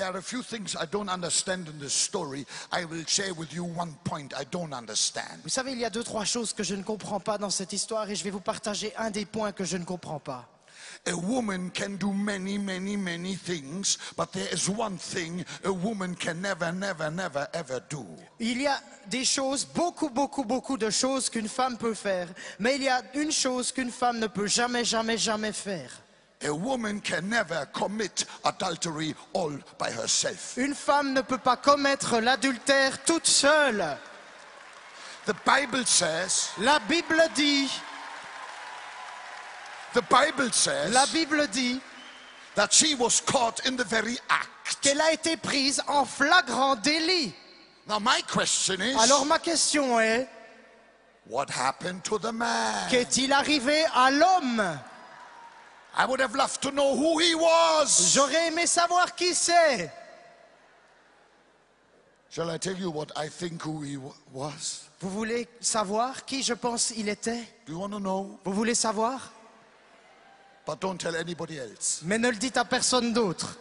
are a few things I don't understand in this story. I will share with you one point I don't understand. Vous savez, il y a 2-3 choses que je ne comprends pas dans cette histoire et je vais vous partager un des points que je ne comprends pas. A woman can do many things, but there is one thing a woman can never ever do. Il y a des choses, beaucoup de choses qu'une femme peut faire, mais il y a une chose qu'une femme ne peut jamais faire. A woman can never commit adultery all by herself. Une femme ne peut pas commettre l'adultère toute seule. The Bible says, La Bible dit that she was caught in the very act. qu'elle a été prise en flagrant délit. Now my question is, Alors ma question est, what happened to the man? qu'est-il arrivé à l'homme? I would have loved to know who he was. J'aurais aimé savoir qui c'est. Shall I tell you what I think who he was? Vous voulez savoir qui je pense il était? Do you want to know? Vous voulez savoir? But don't tell anybody else. Mais ne le dites à personne d'autre.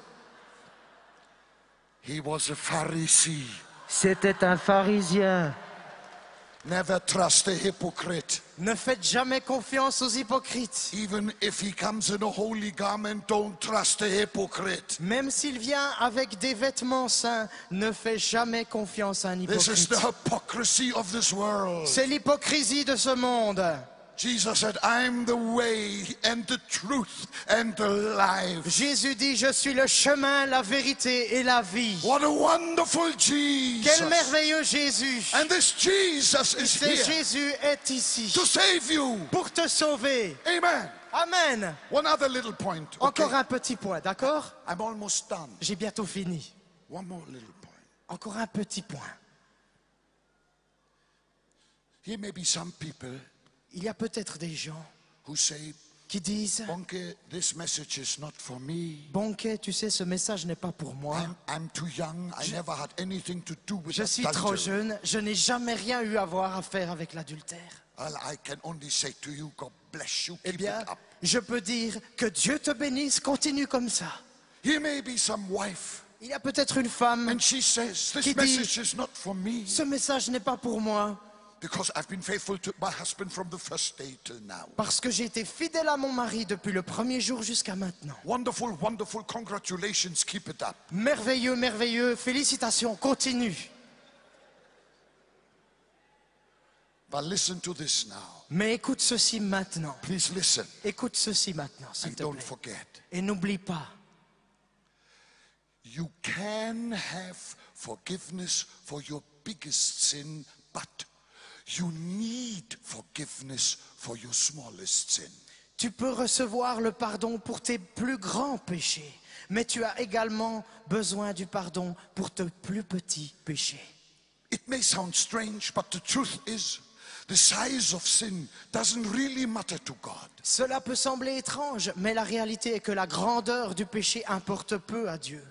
He was a Pharisee. C'était un pharisien. Never trust a hypocrite. Ne faites jamais confiance aux hypocrites. Even if he comes in a holy garment, don't trust a hypocrite. Même s'il vient avec des vêtements saints, ne faites jamais confiance à un This is hypocrite. the hypocrisy of this world. C'est l'hypocrisie de ce monde. Jesus said, I'm the way and the truth and the life. Jésus dit, je suis le chemin, la vérité et la vie. What a wonderful Jesus. Quel merveilleux Jésus. And this Jesus is Ce here Jésus est ici to save you. pour te sauver. Amen. Amen. One other little point. Okay? Encore un petit point, d'accord? I'm almost done. J'ai bientôt fini. One more little point. Encore un petit point. Here may be some people Il y a peut-être des gens who say, qui disent, Bonke, this message is not for me. Bonke, tu sais, ce message n'est pas pour moi. I'm too young. I never had anything to do with Je suis trop adultery. jeune, je n'ai jamais rien eu à voir à faire avec l'adultère. Well, I can only say to you, God bless you. Eh Keep bien, it up. je peux dire que Dieu te bénisse, continue comme ça. Here may be some wife, Il y a peut-être une femme, and she says, this Qui dit- message is not for me ce message n'est pas pour moi, because I've been faithful to my husband from the first day till now. parce que j'ai été fidèle à mon mari depuis le premier jour jusqu'à maintenant. Wonderful, wonderful. Congratulations. Keep it up. Merveilleux, merveilleux, félicitations, continue. But listen to this now. Mais écoute ceci maintenant. Please listen. Écoute ceci maintenant, And s'il te don't plaît. forget. Et n'oublie pas, You can have forgiveness for your biggest sin, but you need forgiveness for your smallest sin. tu peux recevoir le pardon pour tes plus grands péchés, mais tu as également besoin du pardon pour tes plus petits péchés. It may sound strange, but the truth is, the size of sin doesn't really matter to God. Cela peut sembler étrange, mais la réalité est que la grandeur du péché importe peu à Dieu.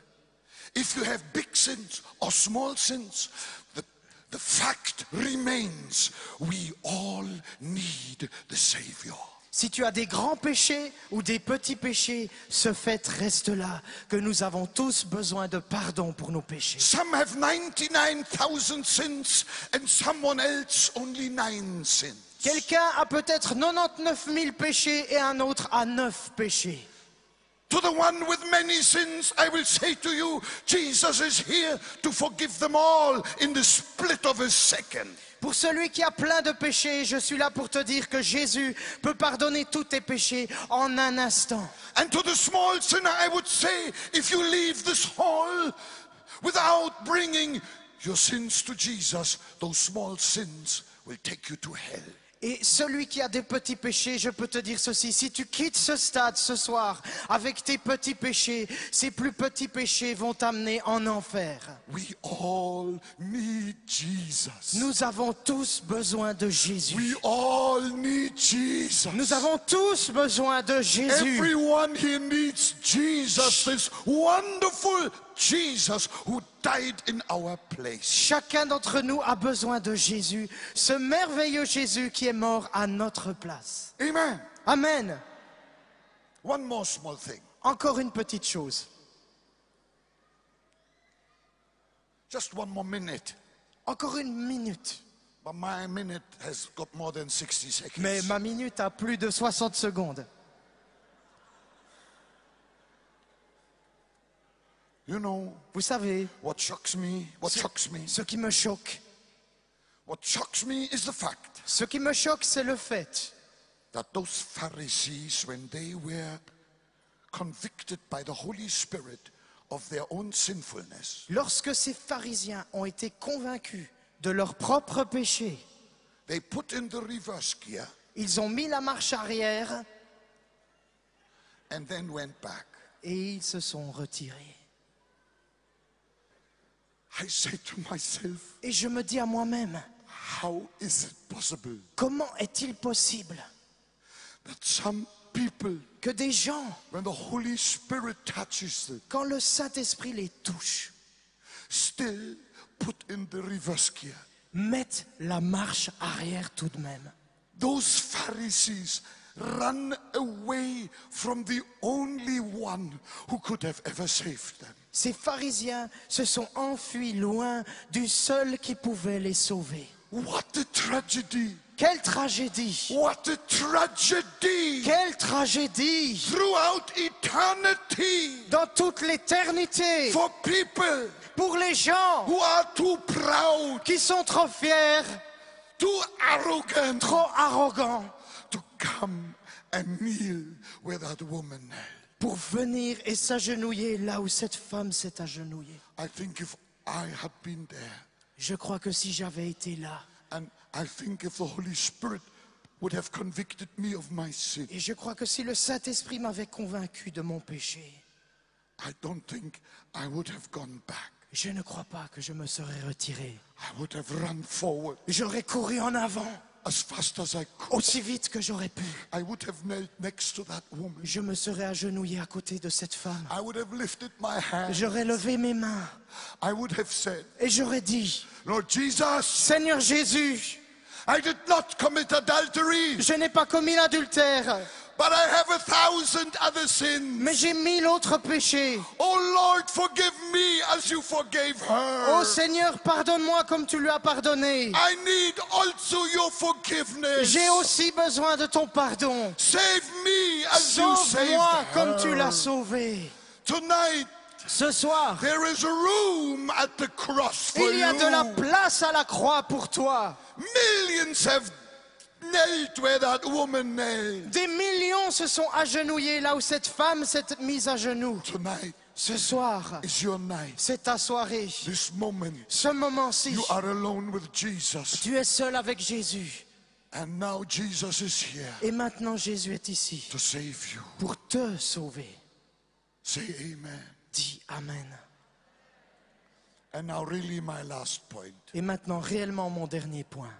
If you have big sins or small sins, the fact remains, we all need the Savior. Si tu as des grands péchés ou des petits péchés, ce fait reste là, que nous avons tous besoin de pardon pour nos péchés. Some have 99,000 sins and someone else only 9 sins. Quelqu'un a peut-être 99 000 péchés et un autre a 9 péchés. To the one with many sins, I will say to you, Jesus is here to forgive them all in the split of a second. Pour celui qui a plein de péchés, je suis là pour te dire que Jésus peut pardonner tous tes péchés en un instant. And to the small sinner, I would say, if you leave this hall without bringing your sins to Jesus, those small sins will take you to hell. Et celui qui a des petits péchés, je peux te dire ceci, si tu quittes ce stade ce soir avec tes petits péchés, ces plus petits péchés vont t'amener en enfer. We all need Jesus. Nous avons tous besoin de Jésus. We all need Jesus. Nous avons tous besoin de Jésus. Everyone here needs Jesus, this wonderful Jesus who died in our place. Chacun d'entre nous a besoin de Jésus, ce merveilleux Jésus qui est mort à notre place. Amen. Amen. One more small thing. Encore une petite chose. Just one more minute. Encore une minute. But my minute has got more than 60 seconds. Mais ma minute a plus de 60 secondes. You know, Vous savez, what shocks me, ce qui me choque, what shocks me is the fact ce qui me choque, c'est le fait that those Pharisees, when they were convicted by the Holy Spirit of their own sinfulness, lorsque ces pharisiens ont été convaincus de leur propre péché, they put in the reverse gear ils ont mis la marche arrière and then went back. et ils se sont retirés. I say to myself, Et je me dis à moi-même, how is it possible comment est-il possible that some people, que des gens, when the Holy Spirit touches them, quand le Saint-Esprit les touche, still put in the reverse gear? mettent la marche arrière tout de même? Those Pharisees run away from the only one who could have ever saved them. Ces pharisiens se sont enfuis loin du seul qui pouvait les sauver. What a tragedy! Quelle tragédie! What a tragedy! Quelle tragédie! Throughout eternity, Dans toute l'éternité, for people pour les gens who are too proud, qui sont trop fiers, too arrogant, trop arrogants, to come and kneel where that woman knelt. pour venir et s'agenouiller là où cette femme s'est agenouillée. I think if I had been there, Je crois que si j'avais été là, and I think if the Holy Spirit would have convicted me of my sin, et je crois que si le Saint-Esprit m'avait convaincu de mon péché, I don't think I would have gone back. je ne crois pas que je me serais retiré. I would have run forward. J'aurais couru en avant. as fast as I could, aussi vite que j'aurais pu, I would have knelt next to that woman. je me serais agenouillé à côté de cette femme. I would have lifted my hand. J'aurais levé mes mains I would have said, et j'aurais dit, Lord Jesus, Seigneur Jésus, I did not commit adultery, je n'ai pas commis l'adultère, but I have 1,000 other sins. mais j'ai 1000 autres péchés. Oh Lord, forgive me as you forgave Oh her. Seigneur, pardonne-moi comme tu lui as pardonné. I need also your forgiveness. J'ai aussi besoin de ton pardon. Save me as you saved Sauve-moi comme tu her. l'as sauvé. Tonight, Ce soir, there is a room at the cross for il y a de la you. place à la croix pour toi. Millions have knelt where that woman knelt. Des millions se sont agenouillés là où cette femme s'est mise à genoux. Tonight Ce soir, is your night. c'est ta soirée. This moment, Ce moment-ci, you are alone with Jesus. tu es seul avec Jésus. And now Jesus is here Et maintenant, Jésus est ici to save you. pour te sauver. Say amen. Dis Amen. And now really my last point. Et maintenant, réellement, mon dernier point.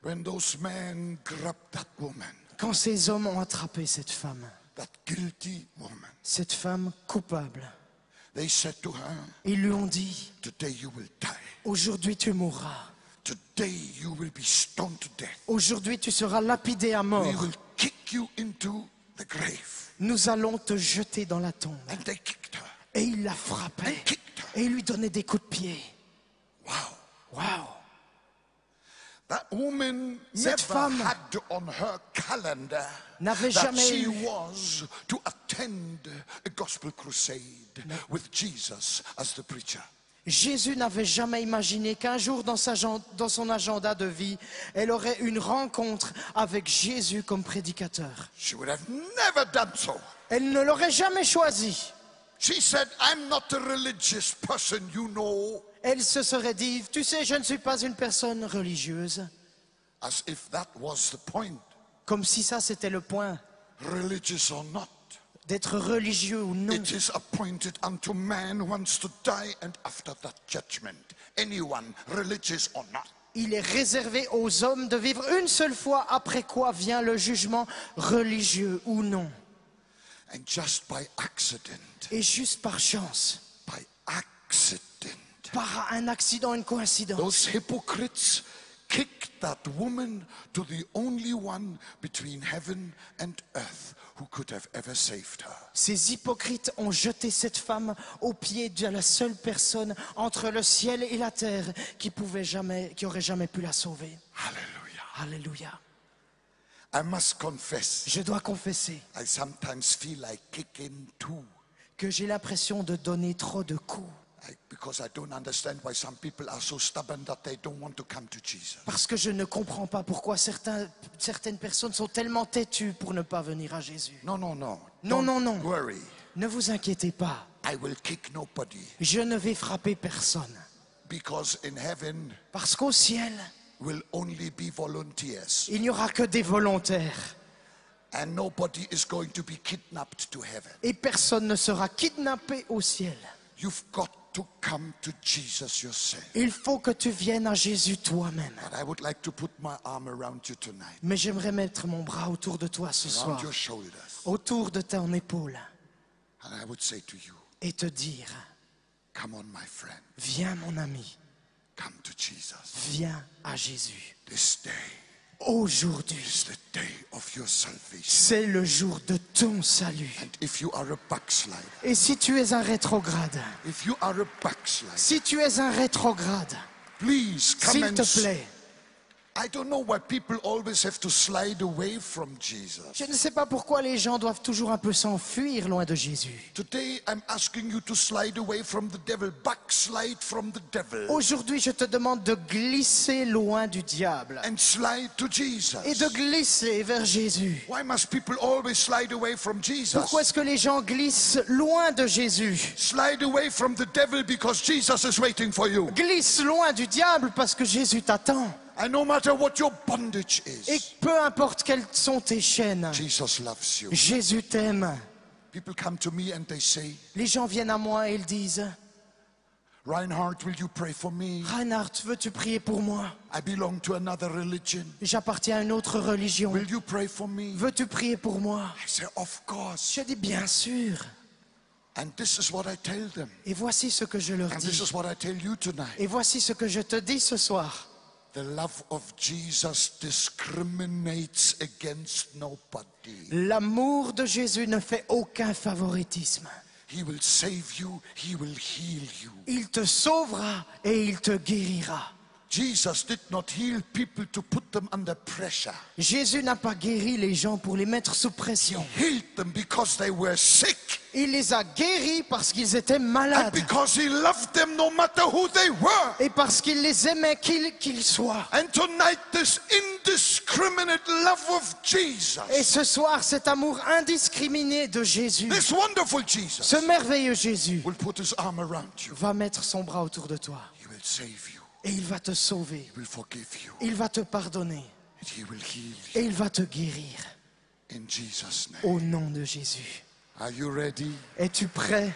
When those men grabbed that woman, Quand ces hommes ont attrapé cette femme woman, cette femme coupable, they said to her, ils lui ont dit, today you will die. aujourd'hui tu mourras. Today you will be stoned to death. Aujourd'hui tu seras lapidé à We mort. will kick you into the grave. Nous allons te jeter dans la tombe. And they kicked her. Et il la frappait. And kicked her. Et il lui donnait des coups de pied. Wow. Waouh! That woman Cette never femme had on her calendar n'avait that jamais she eu- was to attend a gospel crusade with Jesus as the preacher. Jésus n'avait jamais imaginé qu'un jour dans son agenda de vie, elle aurait une rencontre avec Jésus comme prédicateur. She would have never done so. Elle ne l'aurait jamais choisi. She said, I'm not a religious person, you know. Elle se serait dit, tu sais, je ne suis pas une personne religieuse. As if that was the point, Comme si ça c'était le point, religious or not. d'être religieux ou non. It is appointed unto man once to die, and after that judgment, anyone, religious or not. Il est réservé aux hommes de vivre une seule fois, après quoi vient le jugement, religieux ou non. And just by accident, Et juste par chance, by accident, par un accident, une coïncidence, those hypocrites kicked that woman to the only one between heaven and earth who could have ever saved her. ces hypocrites ont jeté cette femme aux pieds de la seule personne entre le ciel et la terre qui aurait jamais pu la sauver. Hallelujah. Alléluia. I must confess, Je dois confesser I sometimes feel like kicking too. que j'ai l'impression de donner trop de coups. Because I don't understand why some people are so stubborn that they don't want to come to Jesus. Parce que je ne comprends pas pourquoi certaines personnes sont tellement têtues pour ne pas venir à Jésus. No. Non, Don't non, non. worry. Ne vous inquiétez pas, I will kick nobody. je ne vais frapper personne. Because in heaven Parce qu'au ciel, will only be volunteers. il n'y aura que des volontaires. And nobody is going to be kidnapped to heaven. Et personne ne sera kidnappé au ciel. You've got to come to Jesus yourself. Il faut que tu viennes à Jésus toi-même. But I would like to put my arm around you tonight, Mais j'aimerais mettre mon bras autour de toi ce around soir, your shoulders. autour de ton épaule, And I would say to you, et te dire, come on, my friend. viens mon ami, Come to Jesus. viens à Jésus. This day Aujourd'hui, is the day of your salvation. c'est le jour de ton salut. And if you are a backslider, Et si tu es un rétrograde, if you are a backslider, si tu es un rétrograde, please come s'il and te plaît, I don't know why people always have to slide away from Jesus. je ne sais pas pourquoi les gens doivent toujours un peu s'enfuir loin de Jésus. Today I'm asking you to slide away from the devil, backslide from the devil, Aujourd'hui, je te demande de glisser loin du diable and slide to Jesus. et de glisser vers Jésus. Why must people always slide away from Jesus? Pourquoi est-ce que les gens glissent loin de Jésus? Slide away from the devil because Jesus is waiting for you. Glisse loin du diable parce que Jésus t'attend. And no matter what your bondage Et is, peu importe quelles sont tes chaînes, Jesus loves you. Jésus t'aime. People come to me and they say, Les gens viennent à moi et ils disent, Reinhard, will you pray for me? Reinhard, veux-tu prier pour moi? I belong to another religion. J'appartiens à une autre religion. Will you pray for me? Veux-tu prier pour moi? I say, of course. Je dis bien sûr. And this is what I tell them. Et voici ce que je leur And this dis. is what I tell you tonight. Et voici ce que je te dis ce soir. The love of Jesus discriminates against nobody. L'amour de Jésus ne fait aucun favoritisme. He will save you. He will heal you. Il te sauvera et il te guérira. Jesus did not heal people to put them under pressure. Jésus n'a pas guéri les gens pour les mettre sous He pression. healed them because they were sick. Il les a guéris parce qu'ils étaient And malades. because he loved them no matter who they were. Et parce qu'il les aimait qu'ils soient. And tonight this indiscriminate love of Jesus, Et ce soir, cet amour indiscriminé de Jésus, this wonderful Jesus, ce merveilleux Jésus, will put his arm around you. va mettre son bras autour de toi. He will save you. Et il va te sauver. He will forgive you. Il va te pardonner. And he will heal Et you. il va te guérir. In Jesus' name. Au nom de Jésus. Are you ready? Es-tu prêt?